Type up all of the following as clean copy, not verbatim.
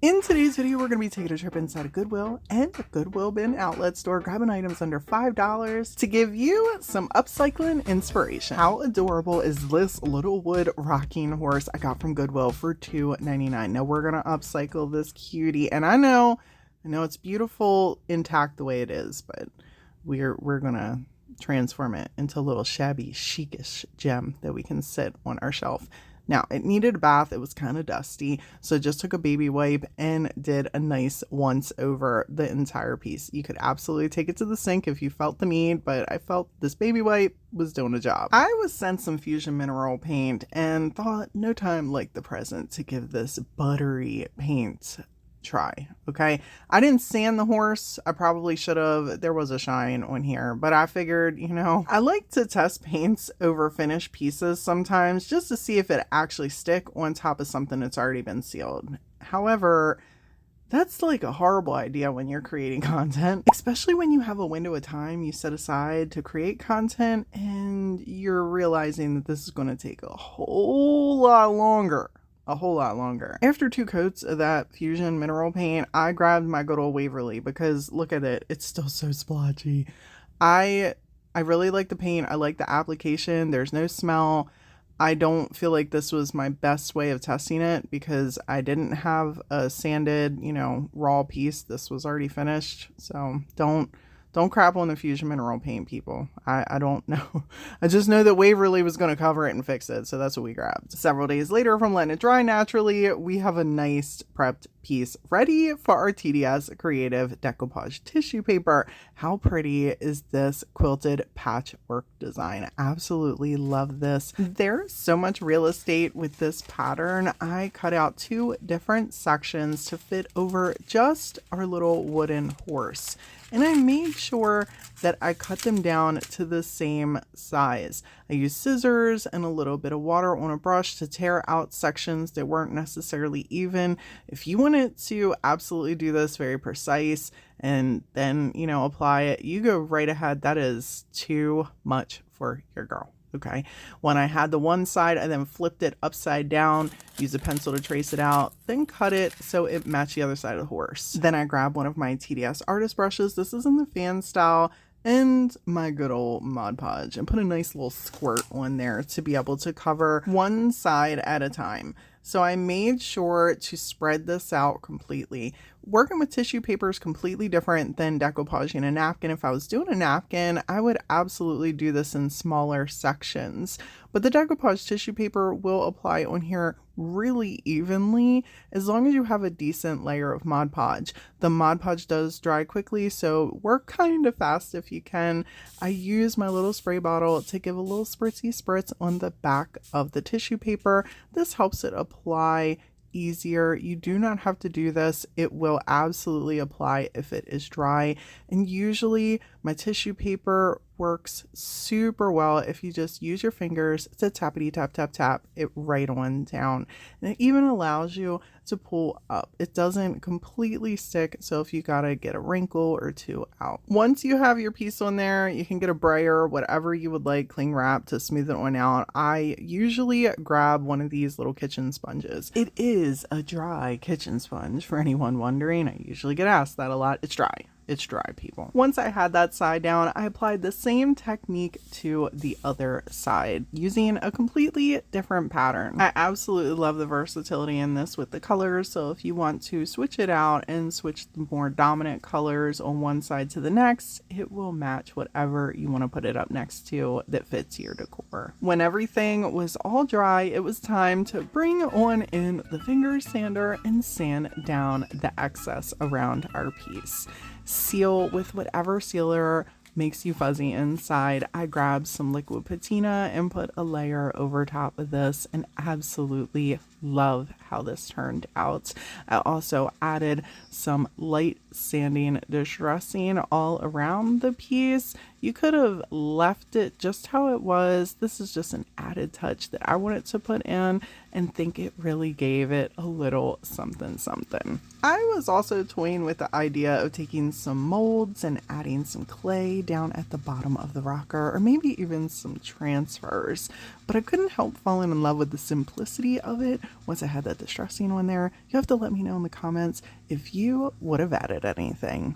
In today's video, we're going to be taking a trip inside a Goodwill and a Goodwill bin outlet store, grabbing items under $5 to give you some upcycling inspiration. How adorable is this little wood rocking horse I got from Goodwill for $2.99? Now we're going to upcycle this cutie, and I know it's beautiful intact the way it is, but we're going to transform it into a little shabby chicish gem that we can sit on our shelf. Now, it needed a bath. It was kind of dusty, so I just took a baby wipe and did a nice once over the entire piece. You could absolutely take it to the sink if you felt the need, but I felt this baby wipe was doing a job. I was sent some Fusion mineral paint and thought no time like the present to give this buttery paint try. Okay, I didn't sand the horse. I probably should have. There was a shine on here, but I figured, I like to test paints over finished pieces sometimes just to see if it actually stick on top of something that's already been sealed. However, that's like a horrible idea when you're creating content, especially when you have a window of time you set aside to create content and you're realizing that this is going to take a whole lot longer. After 2 coats of that Fusion mineral paint, I grabbed my good old Waverly because look at it. It's still so splotchy. I really like the paint. I like the application. There's no smell. I don't feel like this was my best way of testing it because I didn't have a sanded, raw piece. This was already finished. So don't crap on the Fusion mineral paint, people. I don't know. I just know that Waverly was going to cover it and fix it, so that's what we grabbed. Several days later, from letting it dry naturally, we have a nice prepped piece ready for our TDS Creative Decoupage Tissue Paper. How pretty is this quilted patchwork design? Absolutely love this. There's so much real estate with this pattern. I cut out 2 different sections to fit over just our little wooden horse. And I made sure that I cut them down to the same size. I used scissors and a little bit of water on a brush to tear out sections that weren't necessarily even. If you wanted to absolutely do this very precise and then, apply it, you go right ahead. That is too much for your girl. Okay, when I had the one side, I then flipped it upside down, used a pencil to trace it out, then cut it so it matched the other side of the horse. Then I grabbed one of my TDS artist brushes. This is in the fan style, and my good old Mod Podge, and put a nice little squirt on there to be able to cover one side at a time. So I made sure to spread this out completely. Working with tissue paper is completely different than decoupaging a napkin. If I was doing a napkin, I would absolutely do this in smaller sections. But the decoupage tissue paper will apply on here really evenly as long as you have a decent layer of Mod Podge. The Mod Podge does dry quickly, so work kind of fast if you can. I use my little spray bottle to give a little spritzy spritz on the back of the tissue paper. This helps it apply easier. You do not have to do this. It will absolutely apply if it is dry. And usually my tissue paper works super well if you just use your fingers to tappity tap tap tap it right on down. And it even allows you to pull up. It doesn't completely stick, so if you gotta get a wrinkle or 2 out. Once you have your piece on there, you can get a brayer, whatever you would like, cling wrap to smooth it on out. I usually grab one of these little kitchen sponges. It is a dry kitchen sponge, for anyone wondering. I usually get asked that a lot. It's dry. It's dry, people. Once I had that side down, I applied the same technique to the other side using a completely different pattern. I absolutely love the versatility in this with the colors. So if you want to switch it out and switch the more dominant colors on one side to the next, it will match whatever you want to put it up next to that fits your decor. When everything was all dry, it was time to bring on in the finger sander and sand down the excess around our piece. Seal with whatever sealer makes you fuzzy inside. I grabbed some liquid patina and put a layer over top of this and absolutely love how this turned out. I also added some light sanding distressing all around the piece. You could have left it just how it was. This is just an added touch that I wanted to put in and think it really gave it a little something something. I was also toying with the idea of taking some molds and adding some clay down at the bottom of the rocker, or maybe even some transfers, but I couldn't help falling in love with the simplicity of it once I had that distressing one there. You have to let me know in the comments if you would have added anything.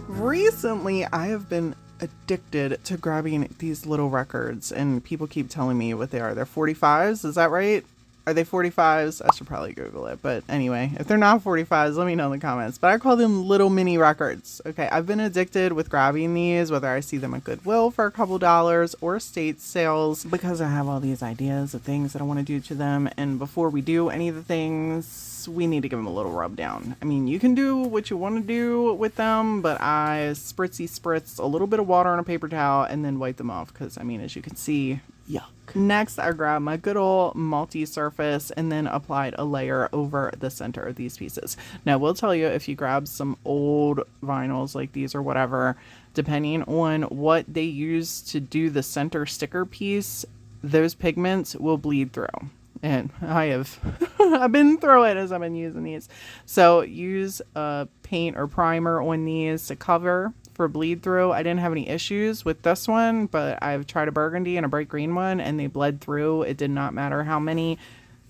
Recently, I have been addicted to grabbing these little records, and people keep telling me what they are. They're 45s, is that right? Are they 45s? I should probably Google it, but anyway, if they're not 45s, let me know in the comments. But I call them little mini records. Okay, I've been addicted with grabbing these, whether I see them at Goodwill for a couple dollars or estate sales, because I have all these ideas of things that I want to do to them. And before we do any of the things, we need to give them a little rub down. I mean, you can do what you want to do with them, but I spritz a little bit of water on a paper towel and then wipe them off, because I mean, as you can see, yuck. Next, I grabbed my good old multi-surface and then applied a layer over the center of these pieces. Now, we'll tell you, if you grab some old vinyls like these or whatever, depending on what they use to do the center sticker piece, those pigments will bleed through. And I've been through it as I've been using these. So use a paint or primer on these to cover for bleed through. I didn't have any issues with this one, but I've tried a burgundy and a bright green one and they bled through. It did not matter how many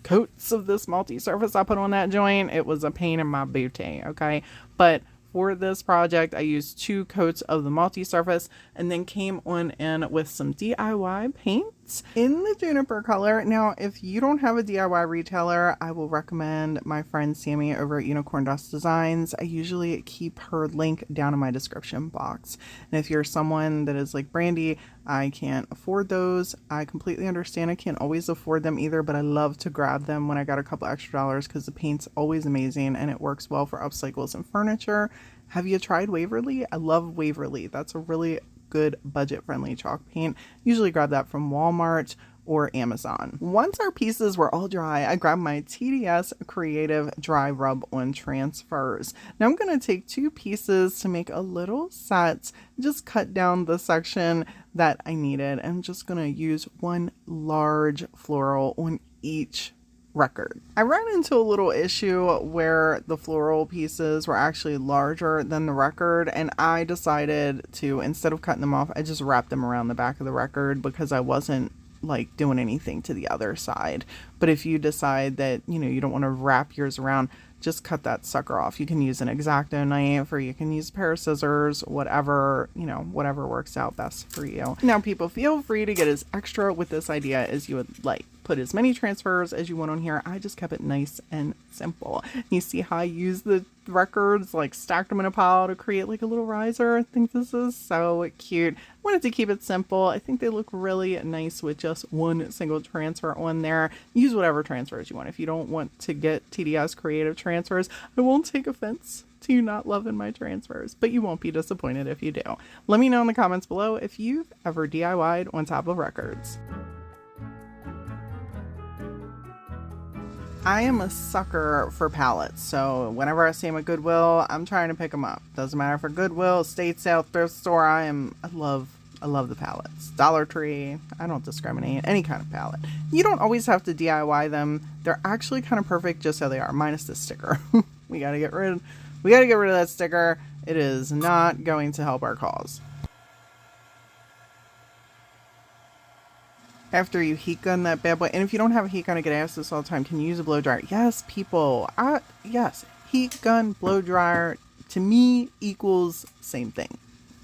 coats of this multi-surface I put on that joint. It was a pain in my booty, okay? But for this project, I used 2 coats of the multi-surface and then came on in with some DIY paints in the juniper color. Now, if you don't have a DIY retailer, I will recommend my friend Sammy over at Unicorn Dust Designs. I usually keep her link down in my description box. And if you're someone that is like Brandy, I can't afford those. I completely understand. I can't always afford them either, but I love to grab them when I got a couple extra dollars because the paint's always amazing and it works well for upcycles and furniture. Have you tried Waverly? I love Waverly. That's a really good budget-friendly chalk paint. Usually grab that from Walmart or Amazon. Once our pieces were all dry, I grabbed my TDS Creative Dry Rub on Transfers. Now I'm going to take 2 pieces to make a little set, just cut down the section that I needed. I'm just going to use one large floral on each record. I ran into a little issue where the floral pieces were actually larger than the record, and I decided to, instead of cutting them off, I just wrapped them around the back of the record because I wasn't like doing anything to the other side. But if you decide that, you know, you don't want to wrap yours around, just cut that sucker off. You can use an X-Acto knife or you can use a pair of scissors, whatever, you know, whatever works out best for you. Now, people, feel free to get as extra with this idea as you would like. Put as many transfers as you want on here. I just kept it nice and simple. You see how I use the records, like stacked them in a pile to create like a little riser. I think this is so cute. I wanted to keep it simple. I think they look really nice with just one single transfer on there. Use whatever transfers you want. If you don't want to get TDS Creative transfers, I won't take offense to you not loving my transfers, but you won't be disappointed if you do. Let me know in the comments below if you've ever DIY'd on top of records. I am a sucker for pallets, so whenever I see them at Goodwill, I'm trying to pick them up. Doesn't matter for Goodwill, estate sale, thrift store, I love the pallets. Dollar Tree, I don't discriminate, any kind of pallet. You don't always have to DIY them. They're actually kind of perfect just how they are, minus the sticker. we gotta get rid of that sticker. It is not going to help our cause. After you heat gun that bad boy, and if you don't have a heat gun, I get asked this all the time, can you use a blow dryer? Yes, people, yes, heat gun, blow dryer, to me equals same thing.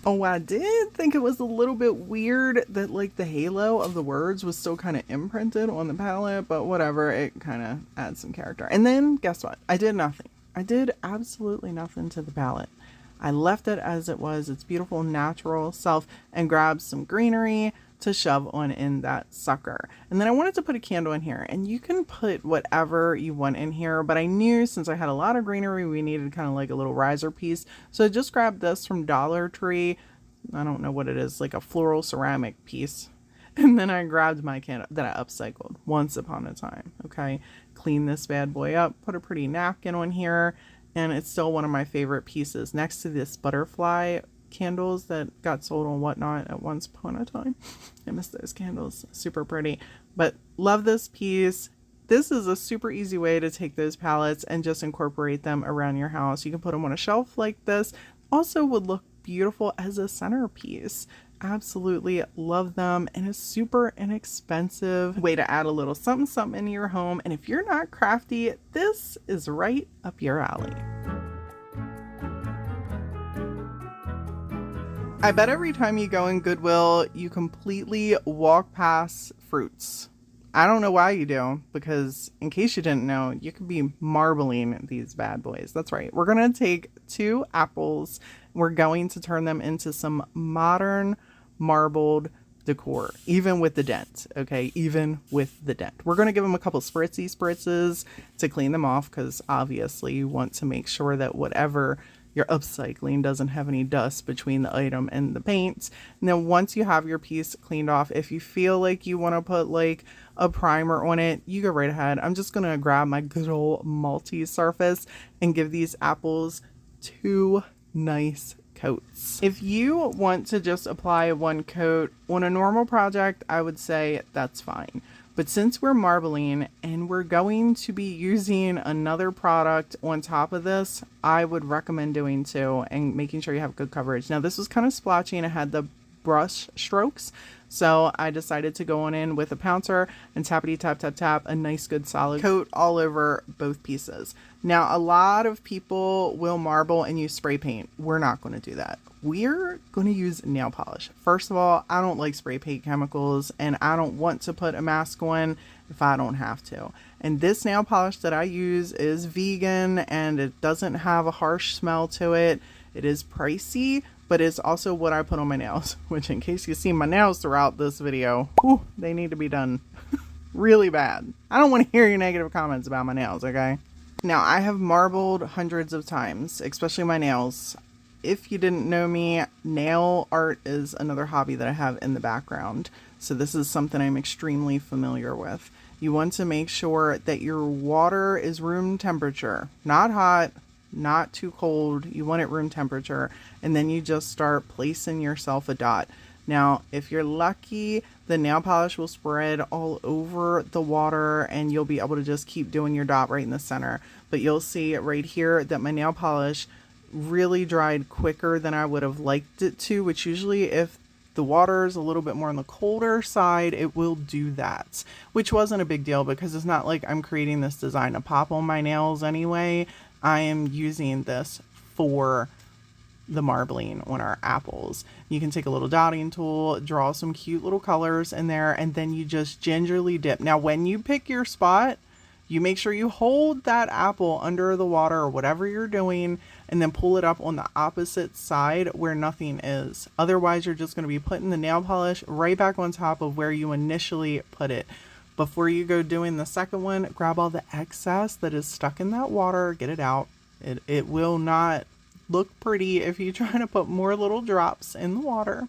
Oh, I did think it was a little bit weird that like the halo of the words was still kind of imprinted on the palette, but whatever, it kind of adds some character. And then guess what? I did nothing. I did absolutely nothing to the palette. I left it as it was, its beautiful natural self, and grabbed some greenery to shove on in that sucker. And then I wanted to put a candle in here, and you can put whatever you want in here, but I knew since I had a lot of greenery, we needed kind of like a little riser piece. So I just grabbed this from Dollar Tree. I don't know what it is, like a floral ceramic piece. And then I grabbed my candle that I upcycled once upon a time. Okay. Clean this bad boy up, put a pretty napkin on here, and it's still one of my favorite pieces next to this butterfly candles that got sold on Whatnot at once upon a time. I miss those candles. Super pretty. But love this piece. This is a super easy way to take those palettes and just incorporate them around your house. You can put them on a shelf like this. Also would look beautiful as a centerpiece. Absolutely love them, and a super inexpensive way to add a little something something into your home. And if you're not crafty, this is right up your alley. I bet every time you go in Goodwill, you completely walk past fruits. I don't know why you do, because in case you didn't know, you could be marbling these bad boys. That's right. We're going to take 2 apples. We're going to turn them into some modern marbled decor, even with the dent. Okay, even with the dent. We're going to give them a couple spritzes to clean them off, because obviously you want to make sure that whatever you're upcycling doesn't have any dust between the item and the paint. And then once you have your piece cleaned off, if you feel like you want to put like a primer on it, you go right ahead. I'm just going to grab my good old multi-surface and give these apples 2 nice coats. If you want to just apply 1 coat on a normal project, I would say that's fine. But since we're marbling and we're going to be using another product on top of this, I would recommend doing 2 and making sure you have good coverage. Now this was kind of splotchy and it had the brush strokes, so I decided to go on in with a pouncer and tappity tap tap tap a nice good solid coat all over both pieces. Now a lot of people will marble and use spray paint. We're not going to do that. We're going to use nail polish. First of all, I don't like spray paint chemicals, and I don't want to put a mask on if I don't have to. And this nail polish that I use is vegan, and it doesn't have a harsh smell to it. It is pricey, but it's also what I put on my nails, which in case you see my nails throughout this video, whew, they need to be done really bad. I don't want to hear your negative comments about my nails, okay? Now, I have marbled hundreds of times, especially my nails. If you didn't know me, nail art is another hobby that I have in the background. So this is something I'm extremely familiar with. You want to make sure that your water is room temperature, not hot, not too cold. You want it room temperature. And then you just start placing yourself a dot. Now, if you're lucky, the nail polish will spread all over the water and you'll be able to just keep doing your dot right in the center. But you'll see right here that my nail polish really dried quicker than I would have liked it to, which usually if the water is a little bit more on the colder side, it will do that, which wasn't a big deal because it's not like I'm creating this design to pop on my nails anyway. I am using this for the marbling on our apples. You can take a little dotting tool, draw some cute little colors in there, and then you just gingerly dip. Now, when you pick your spot, you make sure you hold that apple under the water or whatever you're doing, and then pull it up on the opposite side where nothing is. Otherwise, you're just going to be putting the nail polish right back on top of where you initially put it. Before you go doing the second one, grab all the excess that is stuck in that water, get it out. It will not look pretty if you try to put more little drops in the water.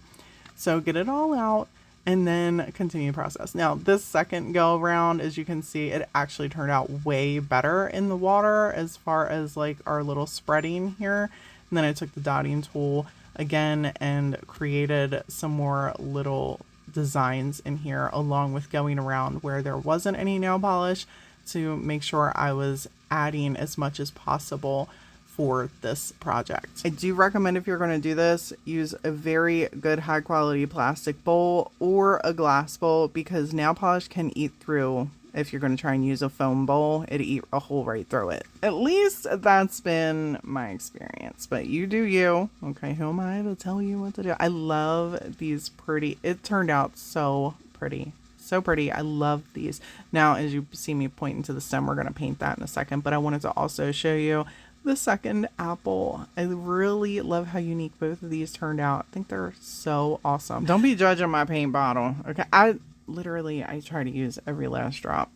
So get it all out and then continue the process. Now this second go around, as you can see, it actually turned out way better in the water as far as like our little spreading here. And then I took the dotting tool again and created some more little designs in here, along with going around where there wasn't any nail polish to make sure I was adding as much as possible for this project. I do recommend, if you're going to do this, use a very good high quality plastic bowl or a glass bowl, because nail polish can eat through. If you're going to try and use a foam bowl, it'd eat a hole right through it. At least that's been my experience, but you do you. Okay, who am I to tell you what to do? I love these pretty, it turned out so pretty. So pretty. I love these. Now, as you see me pointing to the stem, we're going to paint that in a second, but I wanted to also show you the second apple. I really love how unique both of these turned out. I think they're so awesome. Don't be judging my paint bottle. Okay. I try to use every last drop.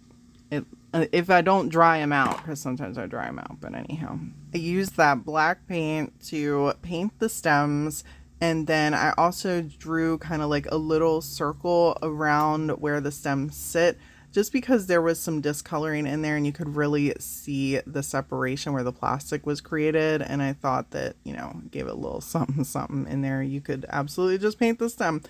If I don't dry them out, because sometimes I dry them out, but anyhow, I use that black paint to paint the stems. And then I also drew kind of like a little circle around where the stems sit just because there was some discoloring in there and you could really see the separation where the plastic was created. And I thought that, you know, gave it a little something something in there. You could absolutely just paint the stem.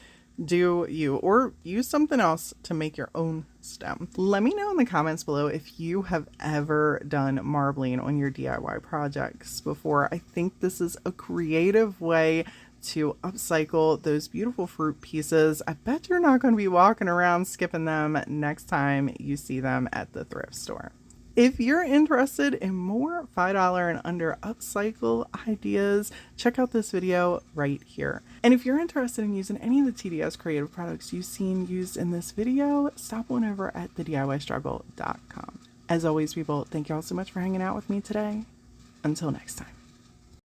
Do you, or use something else to make your own stem. Let me know in the comments below if you have ever done marbling on your DIY projects before. I think this is a creative way to upcycle those beautiful fruit pieces. I bet you're not going to be walking around skipping them next time you see them at the thrift store. If you're interested in more $5 and under upcycle ideas, check out this video right here. And if you're interested in using any of the TDS creative products you've seen used in this video, stop on over at thediystruggle.com. As always, people, thank you all so much for hanging out with me today. Until next time.